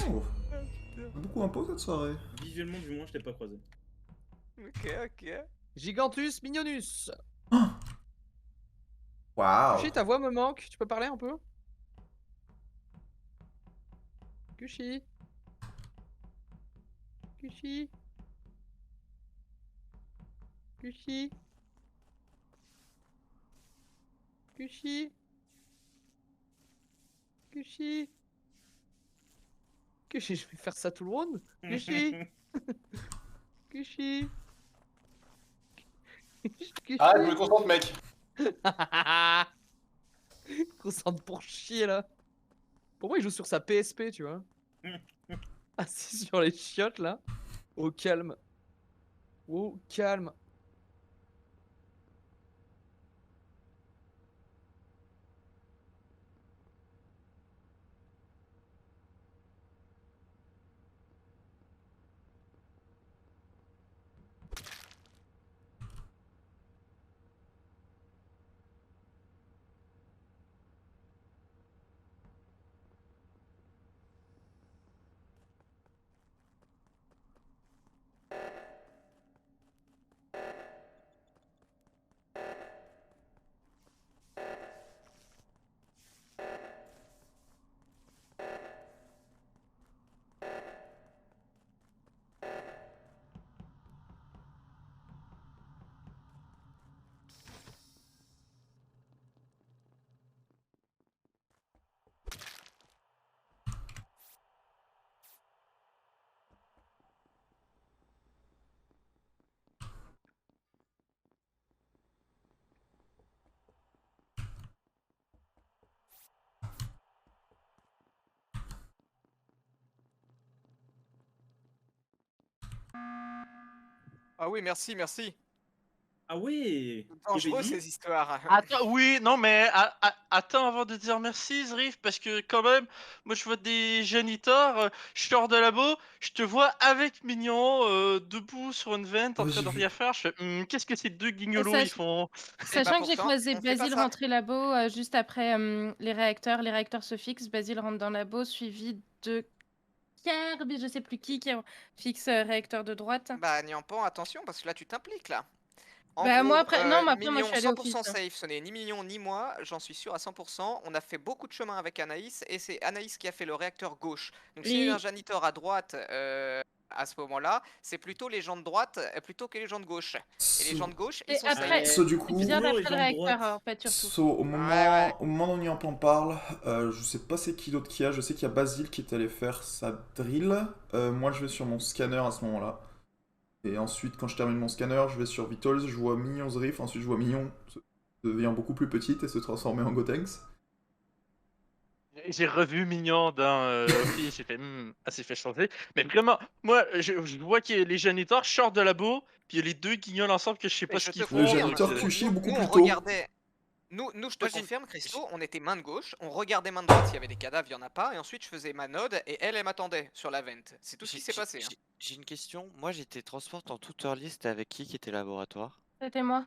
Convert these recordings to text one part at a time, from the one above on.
Oh, beaucoup impôt cette soirée. Visuellement, du moins, je t'ai pas croisé. Ok, ok. Gigantus Mignonus. Waouh. Kushi, ta voix me manque. Tu peux parler un peu? Kushi. Kushi. Kushi. Kushi. Kushi. Kushi, je vais faire ça tout le monde. Kushi. Kushi. Ah, je me concentre, mec. Concentre pour chier là. Pour moi, il joue sur sa PSP, tu vois. Assis sur les chiottes là. Au calme. Au calme. Ah oui, merci, merci. Ah ouais. Dangereux Kebedi. ces histoires. Attends, oui, non, mais attends avant de dire merci, Zrif, parce que quand même, moi je vois des géniteurs, je sors de labo, je te vois avec Mignon, debout sur une vente, en Ouais, train j'ai de vu. rien faire. Je fais, qu'est-ce que ces deux guignolos Ça, ils font? Eh bah Sachant que j'ai pourtant, croisé on fait pas Basile ça. rentrer labo juste après les réacteurs se fixent, Basile rentre dans labo suivi de Kirby, je sais plus qui fixe réacteur de droite. Bah Niampan, attention parce que là tu t'impliques là. En Bah moi gros, après, non mais après moi je Mignon suis allée au office. 100% safe, ce n'est ni Mignon ni moi, j'en suis sûr à 100%. On a fait beaucoup de chemin avec Anaïs et c'est Anaïs qui a fait le réacteur gauche. Donc s'il y a eu un janitor à droite à ce moment-là, c'est plutôt les gens de droite plutôt que les gens de gauche. Et les gens de gauche, ils Et sont après, safe. So, du coup, bien Toujours les après le gens de droite. réacteur en fait surtout. So, au Ouais, moment, ouais. au moment où on y en parle, je sais pas c'est qui d'autre qu'il y a. Je sais qu'il y a Basile qui est allé faire sa drill. Moi, je vais sur mon scanner à ce moment-là. Et ensuite, quand je termine mon scanner, je vais sur Vitals, je vois Mignon Zrif, ensuite je vois Mignon devient beaucoup plus petite et se transformer en Gotenks. J'ai revu Mignon dans Office, j'ai fait, ah, c'est fait changer. Mais vraiment, moi, je vois que les géniteurs sortent de labo, puis il y a les deux guignols ensemble que je sais Mais pas je ce te qu'ils Le font. confirme, Donc, janitor Kushi est beaucoup nous plus on tôt. regardait. Nous je te Moi, j'ai- confirme, Christo, on était main de gauche, on regardait main de droite s'il y avait des cadavres, il y en a pas, et ensuite je faisais ma node et elle m'attendait sur la vente. C'est tout ce qui s'est passé. Hein. J'ai une question. Moi, j'étais transport en toute early. C'était avec qui était laboratoire? C'était moi.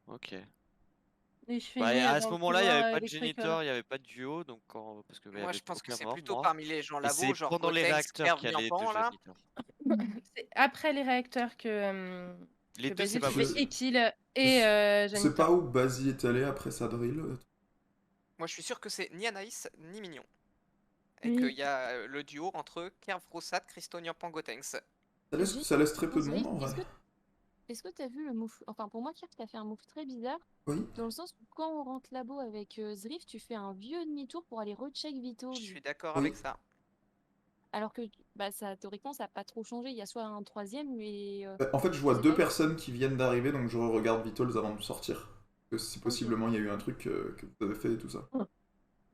Ok. Et je Bah, finis à ce dans le moment-là, il n'y couloir avait pas de électrique. géniteur, il n'y avait pas de duo, donc parce qu'il n'y Moi avait je pense que aucun c'est mort, plutôt moi. parmi les gens Et labo, c'est genre pendant les Gotenks, réacteurs Kerv, qu'il y a les deux Niampan là. géniteurs. C'est après les réacteurs Les que deux, c'est Basile pas fait possible. Ekill et Je sais pas janitor. où Basile est allé après sa drill. Moi je suis sûr que c'est ni Anaïs ni Mignon. Et Oui. qu'il y a le duo entre Kerv, Roussat, Christo, Niampan, Gotenks. Ça laisse très peu de monde Zrif, en vrai. est-ce que t'as vu le move? Enfin, pour moi, Kirk, t'as fait un move très bizarre. Oui. Dans le sens où quand on rentre labo avec Zrif, tu fais un vieux demi-tour pour aller recheck Vito. Je suis d'accord Oui. avec ça. Alors que, bah, ça, théoriquement, ça n'a pas trop changé. Il y a soit un troisième, mais. En fait, je vois deux personnes qui viennent d'arriver, donc je regarde Vitals avant de sortir. Parce que si possiblement il y a eu un truc que vous avez fait et tout ça.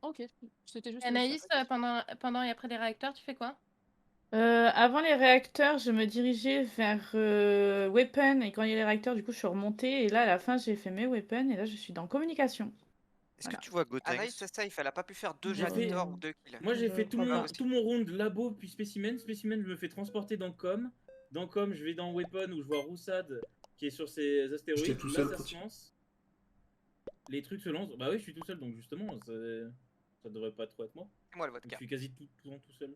Ok, c'était juste. Anaïs, pendant et après les réacteurs, tu fais quoi? Avant les réacteurs, je me dirigeais vers Weapon, et quand il y a les réacteurs, du coup, je suis remontée, et là, à la fin, j'ai fait mes Weapon, et là, je suis dans communication. Est-ce Voilà. que tu vois Anaïs Gotenks? c'est safe, elle a pas pu faire deux J'ai fait- janitors ou deux kills. Moi j'ai Je fait tout crois mon, pas. tout mon round labo puis spécimen. Spécimen, je me fais transporter dans Com. Dans Com, je vais dans Weapon où je vois Roussad qui est sur ses J'étais astéroïdes. tout Là, seul, ça petit. se lance. Les trucs se lancent. Bah oui, je suis tout seul donc justement, ça devrait pas trop être moi. C'est moi le vodka. Je suis quasi tout le temps tout seul.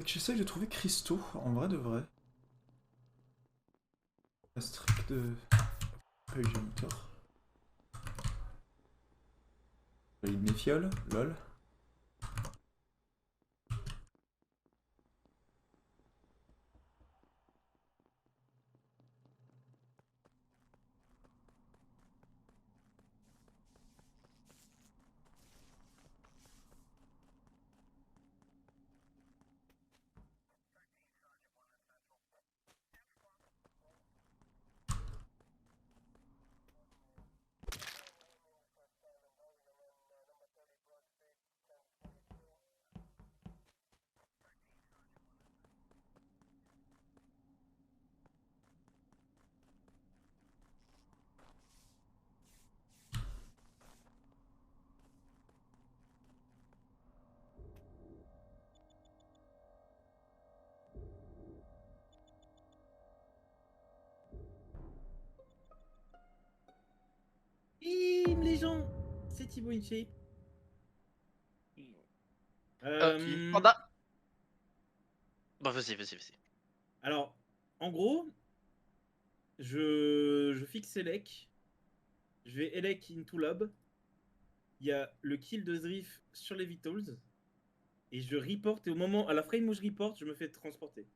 J'essaye de trouver Christo, en vrai de vrai. La strict de... Pas eu janitor. Valide mes fioles, lol. Bim, les gens, c'est Thibaut InShape. Panda. Bah vas-y. Alors, en gros, je fixe Elec. Je vais Elec into lab. Il y a le kill de Zrif sur les Vitals. Et je report. Et au moment, à la frame où je report, je me fais transporter.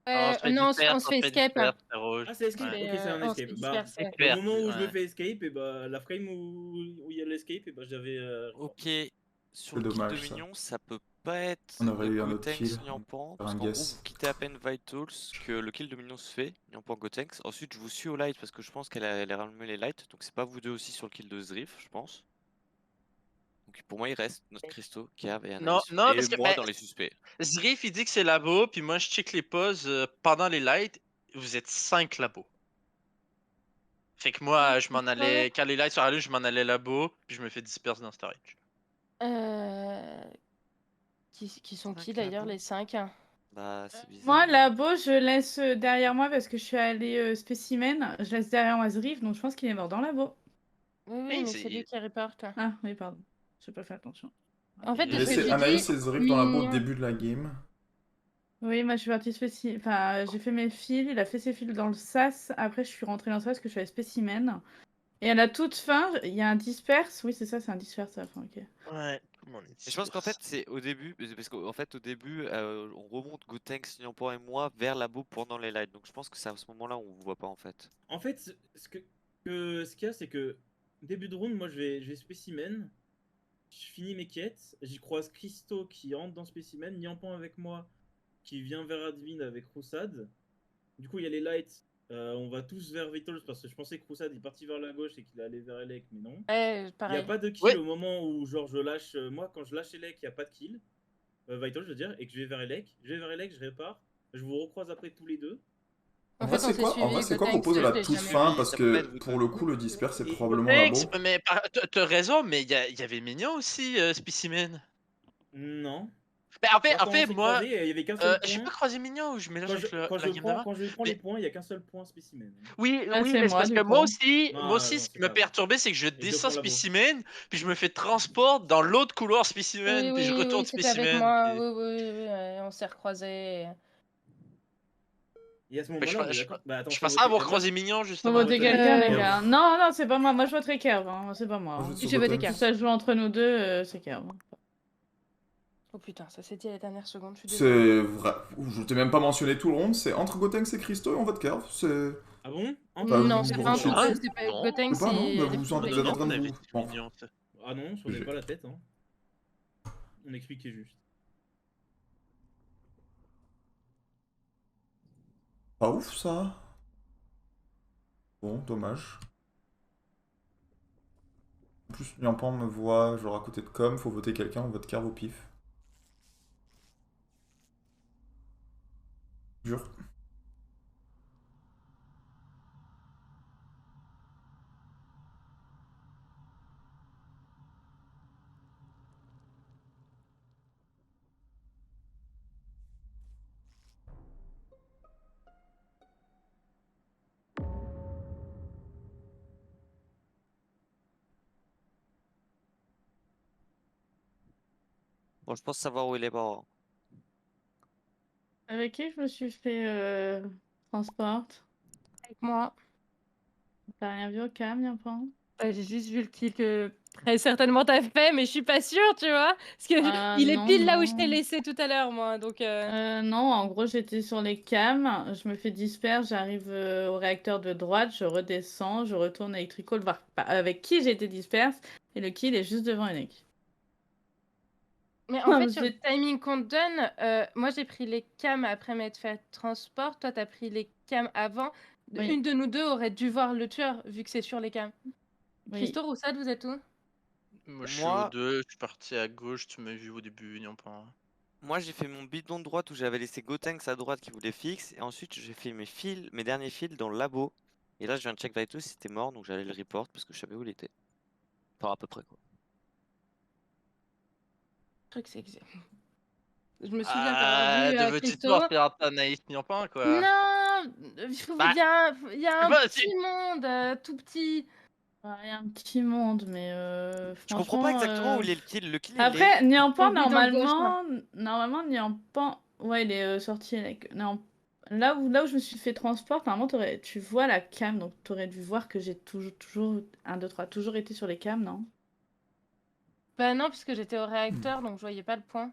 Non, on se fait escape. Ah, c'est escape. Ouais. Ok, c'est un On se escape. fait Bah, disperser. au moment où je me fais escape, et bah, la frame où il y a l'escape, et bah, j'avais. Ok, sur C'est le kill dommage, de ça. Mignon, ça peut pas être On aurait eu un autre Gotenks kill. Nyampan, Faire parce un qu'en gros, guess. vous quittez à peine Vitals que le kill de Mignon se fait, Nyampan Gotenks. Ensuite, je vous suis au light parce que je pense qu'elle a rallumé les lights, donc c'est pas vous deux aussi sur le kill de Zrif, je pense. Donc pour moi, il reste notre Christo, Cav et Anaïs. Non, et parce que moi dans les suspects. Zrif il dit que c'est labo, puis moi je check les pauses pendant les lights. Vous êtes 5 labos. Fait que moi, je m'en allais. Quand les lights sont allumés, je m'en allais labo, puis je me fais disperser dans storage. Qui sont qui d'ailleurs, les 5? Bah, c'est bizarre. Moi, labo, je laisse derrière moi parce que je suis allée spécimen. Je laisse derrière moi Zrif, donc je pense qu'il est mort dans labo. Oui, mais c'est lui qui reporte. Ah, oui, pardon. J'ai pas fait attention. En fait, de J'ai ce que laissé tu Anaïs dis, et Zrif dans la boue au Mignon. début de la game. Oui, moi je suis partie Enfin, j'ai fait mes fils, il a fait ses fils dans le sas. Après, je suis rentrée dans le sas parce que je suis à spécimen. Et à la toute fin, il y a un disperse. Oui, c'est ça, c'est un disperse à la fin, ok. Ouais. Et je pense qu'en fait, c'est au début, parce qu'en fait, au début, on remonte Gotenks, Nyampan et moi vers labo pendant les lights. Donc je pense que c'est à ce moment-là où on vous voit pas en fait. En fait, ce qu'il y a, c'est que début de round, moi je vais spécimen. Je finis mes quêtes. J'y croise Christo qui rentre dans spécimen. Nyampan avec moi qui vient vers admin avec Roussad. Du coup, il y a les lights. On va tous vers Vitals parce que je pensais que Roussad est parti vers la gauche et qu'il allait vers Elec, mais non. Il n'y pareil. a pas de kill au moment où genre je lâche. Moi, quand je lâche Elec, il n'y a pas de kill. Vitals, je veux dire, et que je vais vers Elec. Je vais vers Elec, je répare. Je vous recroise après tous les deux. En vrai, c'est quoi qu'on pose à la toute fin? Parce que pour le coup, le disperse, c'est probablement labo. Mais t'as raison, mais il y avait Mignon aussi, spécimen. Non. Mais en fait, moi, il y avait qu'un seul j'ai point. pas croisé Mignon ou je mélange avec la game d'avant. Quand je prends les points, il y a qu'un seul point spécimen. Oui, Ah, oui, c'est mais moi, parce du que coup. moi aussi, Non, ce c'est qui pas me perturbait, c'est que je deux descends points labo. spécimen, puis je me fais transport dans l'autre couloir spécimen, puis je retourne c'était avec spécimen. moi. puis- Oui, on s'est recroisés. Et à ce Mais moment-là, on est d'accord. Bah, attends, je faut pensais voter. avoir Moi, croisé Mignon, Faut justement. voter voter quelqu'un, les Kerv. gars. Non, non, c'est pas moi. Moi, je voterai Kerv. Hein. C'est pas moi. Moi, je Hein. vote sur Je votais Gotenks. Kerv. Si ça se joue entre nous deux, c'est Kerv. Oh putain, ça s'est dit à la dernière seconde, je suis C'est désolée. vrai. Je t'ai même pas mentionné tout le round, c'est entre Gotenks et Christo et on vote curve. C'est. Ah bon? Bah, Non, vous- c'est vous- pas vous- entre Ah, deux, c'est pas non. Gotenks, Je sais pas, non, c'est bah, vous les êtes en train de on vous. avait Bon. dit mignon, ça. Ah non, je tournais pas la tête. Hein. On expliquait juste. Pas ouf ça. Bon, dommage. En plus, Nyampan me voit genre à côté de com, faut voter quelqu'un, on vote curve au pif. Jure. Bon, je pense savoir où il est mort. Avec qui je me suis fait transport? avec moi. T'as rien vu au cam, Nyampan? J'ai juste vu le kill que très certainement t'as fait, mais je suis pas sûre, tu vois. Parce que il est Non, pile là où je t'ai non. laissé tout à l'heure, moi. Donc, Non, en gros, j'étais sur les cams, je me fais disperse, j'arrive au réacteur de droite, je redescends, je retourne avec Tricol, voir avec qui j'étais disperse, et le kill est juste devant Elec. Mais en Ah, fait, sur le j'ai- timing qu'on te donne, moi j'ai pris les cams après m'être fait transport. Toi, t'as pris les cams avant. Oui. Une de nous deux aurait dû voir le tueur, vu que c'est sur les cams. Oui. Christo, Roussade, vous êtes où? Moi, je suis aux deux, je suis parti à gauche, tu m'as vu au début, Nyampan. Moi, j'ai fait mon bidon de droite où j'avais laissé Gotenks à droite qui voulait fixe. Et ensuite, j'ai fait mes derniers fils dans le labo. Et là, je viens de check Vito si c'était mort. Donc, j'allais le report parce que je savais où il était. Enfin, à peu près quoi. Le truc, c'est que je me souviens t'avoir vu de Christo. voir faire Anaïs Nyampan, quoi. Non, il y a un bah, petit monde, tout petit. Ouais, il y a un petit monde, mais Je comprends pas exactement où il est le kill. Le kill, il est. Après, Nyampan, Au bidon de gauche, normalement, Nyampan, ouais, il est sorti avec... Non. Là où je me suis fait transport, normalement, tu vois la cam, donc t'aurais dû voir que j'ai toujours 1, 2, 3, toujours été sur les cams, non? Bah non, puisque j'étais au réacteur, donc je voyais pas le point.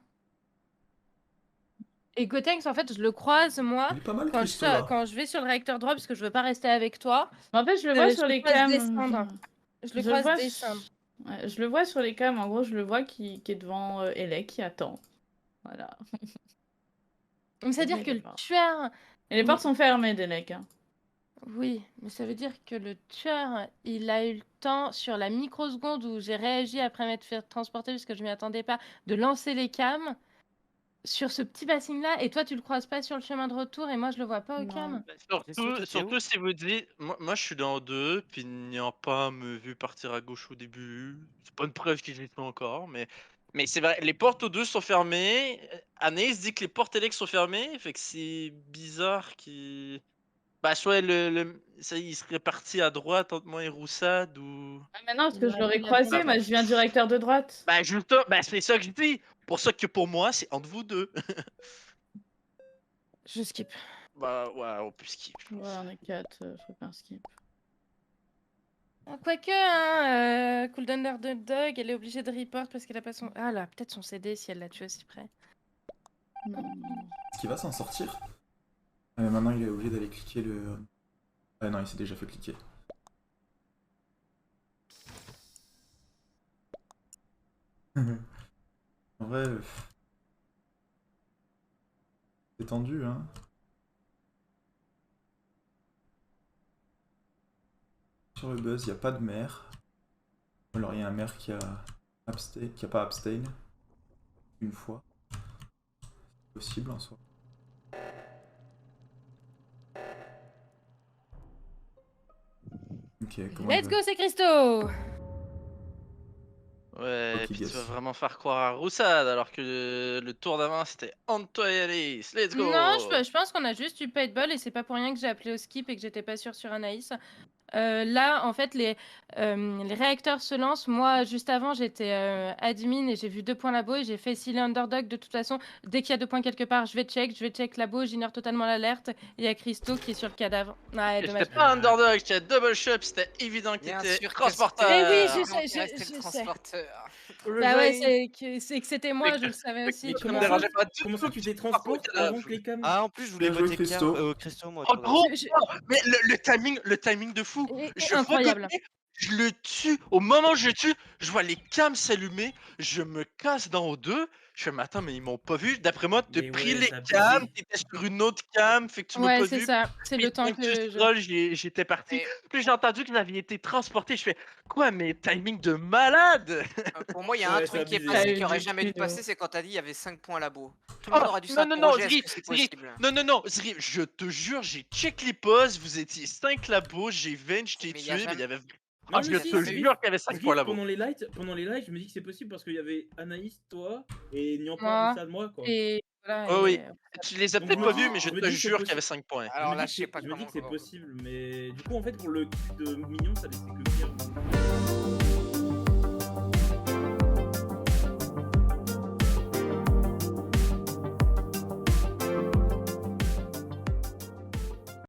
Et Gotenks, en fait, je le croise, moi, Il est pas mal, quand Christo, là. je vais sur le réacteur droit, parce que je veux pas rester avec toi. En fait, je le vois je sur le les croise cams. descendre. Je le croise vois descendre. Ouais, je le vois sur les cams, en gros, je le vois qui est devant Elec, qui attend. Voilà. Donc, c'est-à-dire Il que est le mort. tueur... Et les portes sont fermées d'Elec. Hein. Oui, mais ça veut dire que le tueur, il a eu le temps, sur la microseconde où j'ai réagi après m'être fait transporter, parce que je m'y attendais pas, de lancer les cams sur ce petit bassin-là, et toi, tu le croises pas sur le chemin de retour, et moi, je le vois pas au Non. cam. Surtout si vous dites, moi je suis dans 2, puis Nyampan me vu partir à gauche au début. C'est pas une preuve qu'il est encore, mais c'est vrai, les portes aux 2 sont fermées. Anaïs dit que les portes Elec sont fermées, fait que c'est bizarre qu'il. Bah, soit il serait parti à droite entre moi et Roussade ou. Ah, mais non, parce que je Ouais, l'aurais il a croisé, fait- moi, je viens du réacteur de droite. Bah, c'est ça que je dis. Pour ça que pour moi, c'est entre vous deux. Je skip. Bah, ouais, on peut skip. je pense. Ouais, on est 4, je ferai pas un skip. Quoique, hein, Cooldown de Dog, elle est obligée de report parce qu'elle a pas son... Ah là, peut-être son CD si elle l'a tué aussi près. Non. Est-ce qu'il va s'en sortir? Maintenant, il est obligé d'aller cliquer le. Ah non, il s'est déjà fait cliquer. En vrai, c'est tendu, hein. Sur le buzz, il n'y a pas de maire. Alors, il y a un maire qui a pas abstain une fois. C'est possible en soi. Ok, comment Let's go, c'est Christo! Ouais, Ok, puis tu guess. vas vraiment faire croire à Roussade alors que le tour d'avant c'était Antoine et Alice. Let's go! Non, je pense qu'on a juste eu paintball et c'est pas pour rien que j'ai appelé au skip et que j'étais pas sûre sur Anaïs. Là, en fait, les réacteurs se lancent. Moi, juste avant, j'étais admin et j'ai vu 2 points labo et j'ai fait s'il est underdog. De toute façon, dès qu'il y a 2 points quelque part, je vais check labo, j'ignore totalement l'alerte. Il y a Christo qui est sur le cadavre. Ouais, dommage. J'étais pas underdog, j'étais double shot, c'était évident que Bien t'étais sûr que transporteur. Eh oui, c'était- je sais, Non, tu restais je le sais. transporteur. Bah ouais, c'est que c'était moi, je le savais aussi. Mais tu comment vois. ça, comment ça tu t'es transport avant que les cams? Ah, en plus, je voulais Bien joué, voter Christo. Christo, moi. En tu vois. gros, Je- mais le timing de fou. Et Je vois incroyable. Gauthier, je le tue. Au moment où je le tue, je vois les cams s'allumer. Je me casse dans O2. Je fais, mais attends, mais ils m'ont pas vu. D'après moi, t'as Mais pris ouais, les c'est abusé. cams, t'étais sur une autre cam, fait que tu m'as Ouais, pas c'est vu. ça. C'est Puis le temps tant que tu que je. scrolls, j'étais parti. Et Puis j'ai entendu que vous aviez été transporté. Je fais, quoi, mais timing de malade. pour moi, il y a un Ouais, c'est truc qui est abusé. passé Ah, qui aurait du jamais dû cul, passer, oh. c'est quand t'as dit il y avait 5 points labo. Tout le Oh, monde aurait dû non, s'interroger, est-ce Zrif, que c'est Zrif, possible? non, Zrif, je te jure, j'ai check les posts, vous étiez 5 labos, j'ai 20, je t'ai Mais il y a tué, mais il y jamais- avait... Non, Ah, je mais te si, jure Zrif, qu'il y avait 5 Zrif, points là-bas. pendant les lights, je me dis que c'est possible parce qu'il y avait Anaïs, toi et Niampan Moi. en deçà de moi, quoi. Et voilà. Oh oui, et- tu les as Donc, peut-être je pas me dis- vus, mais je je me te dis que c'est jure qu'il y avait possible. 5 points. Alors là, je je sais pas me dis comment. que c'est possible, mais du coup, en fait, pour le kill de Mignon, ça laissait que pire.